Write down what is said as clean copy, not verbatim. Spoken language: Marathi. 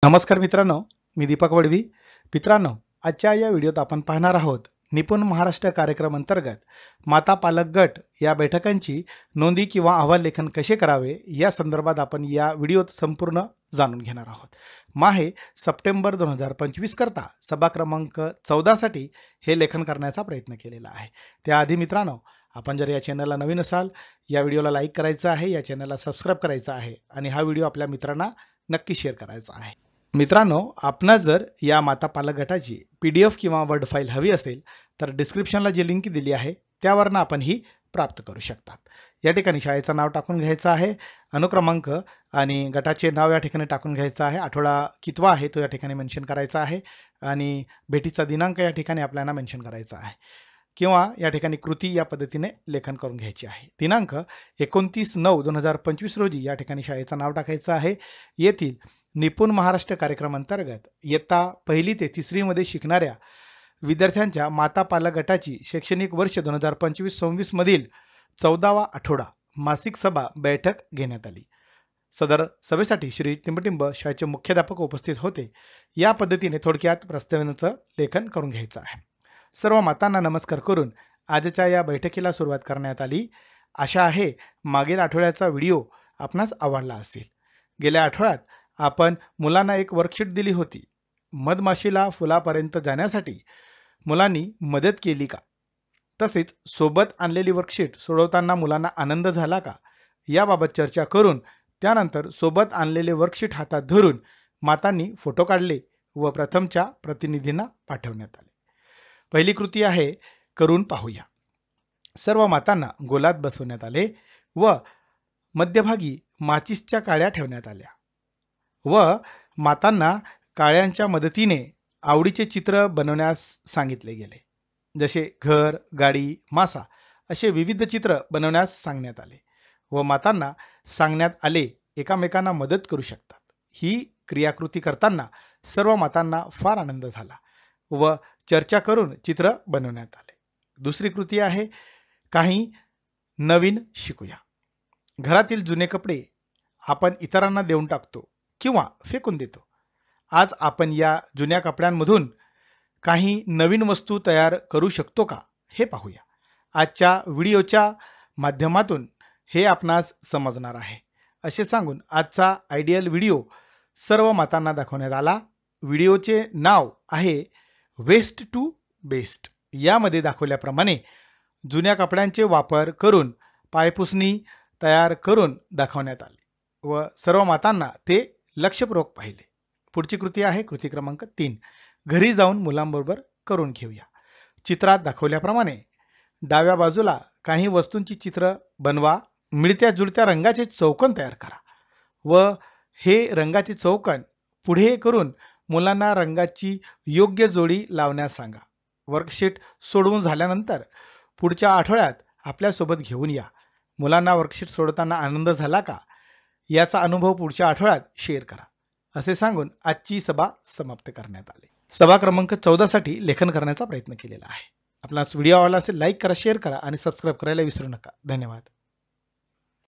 नमस्कार मित्रांनो, मी दीपक वडवी. मित्रांनो, आजच्या या व्हिडिओत आपण पाहणार आहोत निपुण महाराष्ट्र कार्यक्रम अंतर्गत माता पालक गट या बैठकांची नोंदी किंवा अहवाल लेखन कसे करावे या संदर्भात आपण या व्हिडिओत संपूर्ण जाणून घेणार आहोत. माहे सप्टेंबर 2025 करता सभा क्रमांक 14 साठी हे लेखन करण्याचा प्रयत्न केलेला आहे. त्याआधी मित्रांनो, आपण जर या चॅनलला नवीन असाल, या व्हिडिओला लाईक करायचं आहे, या चॅनलला सबस्क्राईब करायचं आहे आणि हा व्हिडिओ आपल्या मित्रांना नक्की शेअर करायचा आहे. मित्रांनो, आपणास जर या माता पालक गटाची PDF किंवा वर्ड फाईल हवी असेल तर डिस्क्रिप्शनला जी लिंक दिली आहे त्यावरनं आपण ही प्राप्त करू शकतात. या ठिकाणी शाळेचं नाव टाकून घ्यायचं आहे, अनुक्रमांक आणि गटाचे नाव या ठिकाणी टाकून घ्यायचं आहे, आठवडा कितवा आहे तो या ठिकाणी मेन्शन करायचा आहे आणि भेटीचा दिनांक या ठिकाणी आपल्याला मेन्शन करायचा आहे किंवा या ठिकाणी कृती या पद्धतीने लेखन करून घ्यायची आहे. दिनांक 29/9/2025 रोजी या ठिकाणी शाळेचं नाव टाकायचं आहे. येथील निपुण महाराष्ट्र कार्यक्रम अंतर्गत इयत्ता 1ली ते 3री मध्ये शिकणाऱ्या विद्यार्थ्यांच्या माता पालक गटाची शैक्षणिक वर्ष 2025-26 मधील 14वा आठवडा मासिक सभा बैठक घेण्यात आली. सदर सभेसाठी श्री टिंबटिंब शाळेचे मुख्याध्यापक उपस्थित होते. या पद्धतीने थोडक्यात प्रस्तावनेचं लेखन करून घ्यायचं आहे. सर्व मातांना नमस्कार करून आजच्या या बैठकीला सुरुवात करण्यात आली. आशा आहे मागील आठवड्याचा व्हिडिओ आपणास आवडला असेल. गेल्या आठवड्यात आपण मुलांना एक वर्कशीट दिली होती. मधमाशीला फुलापर्यंत जाण्यासाठी मुलांनी मदत केली का? तसेच सोबत आणलेली वर्कशीट सोडवताना मुलांना आनंद झाला का? याबाबत चर्चा करून त्यानंतर सोबत आणलेले वर्कशीट हातात धरून मातांनी फोटो काढले व प्रथमच्या प्रतिनिधींना पाठवण्यात आले. पहिली कृती आहे करून पाहूया. सर्व मातांना गोलात बसवण्यात आले व मध्यभागी माचीसच्या काड्या ठेवण्यात आल्या व मातांना काळ्यांच्या मदतीने आवडीचे चित्र बनवण्यास सांगितले गेले. जसे घर, गाडी, मासा असे विविध चित्र बनवण्यास सांगण्यात आले व मातांना सांगण्यात आले एकामेकांना मदत करू शकतात. ही क्रियाकृती करताना सर्व मातांना फार आनंद झाला व चर्चा करून चित्र बनवण्यात आले. दुसरी कृती आहे काही नवीन शिकूया. घरातील जुने कपडे आपण इतरांना देऊन टाकतो किंवा फेकून देतो. आज आपण या जुन्या कपड्यांमधून काही नवीन वस्तू तयार करू शकतो का हे पाहूया. आजच्या व्हिडिओच्या माध्यमातून हे आपणास समजणार आहे. असे सांगून आजचा आयडियल व्हिडिओ सर्व मातांना दाखवण्यात आला. व्हिडिओचे नाव आहे वेस्ट टू बेस्ट. यामध्ये दाखवल्याप्रमाणे जुन्या कपड्यांचे वापर करून पायपुसणी तयार करून दाखवण्यात आले व सर्व मातांना ते लक्षपूर्वक पाहिले. पुढची कृती आहे कृती क्रमांक 3. घरी जाऊन मुलांबरोबर करून घेऊया. चित्रात दाखवल्याप्रमाणे डाव्या बाजूला काही वस्तूंची चित्र बनवा. मिळत्या जुळत्या रंगाचे चौकोन तयार करा व हे रंगाचे चौकोन पुढे करून मुलांना रंगाची योग्य जोडी लावण्यास सांगा. वर्कशीट सोडवून झाल्यानंतर पुढच्या आठवड्यात आपल्यासोबत घेऊन या. मुलांना वर्कशीट सोडताना आनंद झाला का याचा अनुभव पुढच्या आठवड्यात शेअर करा. असे सांगून आजची सभा समाप्त करण्यात आली. सभा क्रमांक 14 साठी लेखन करण्याचा प्रयत्न केलेला आहे. आपल्याला व्हिडिओ आवडला असेल लाईक करा, शेअर करा आणि सबस्क्राईब करायला विसरू नका. धन्यवाद.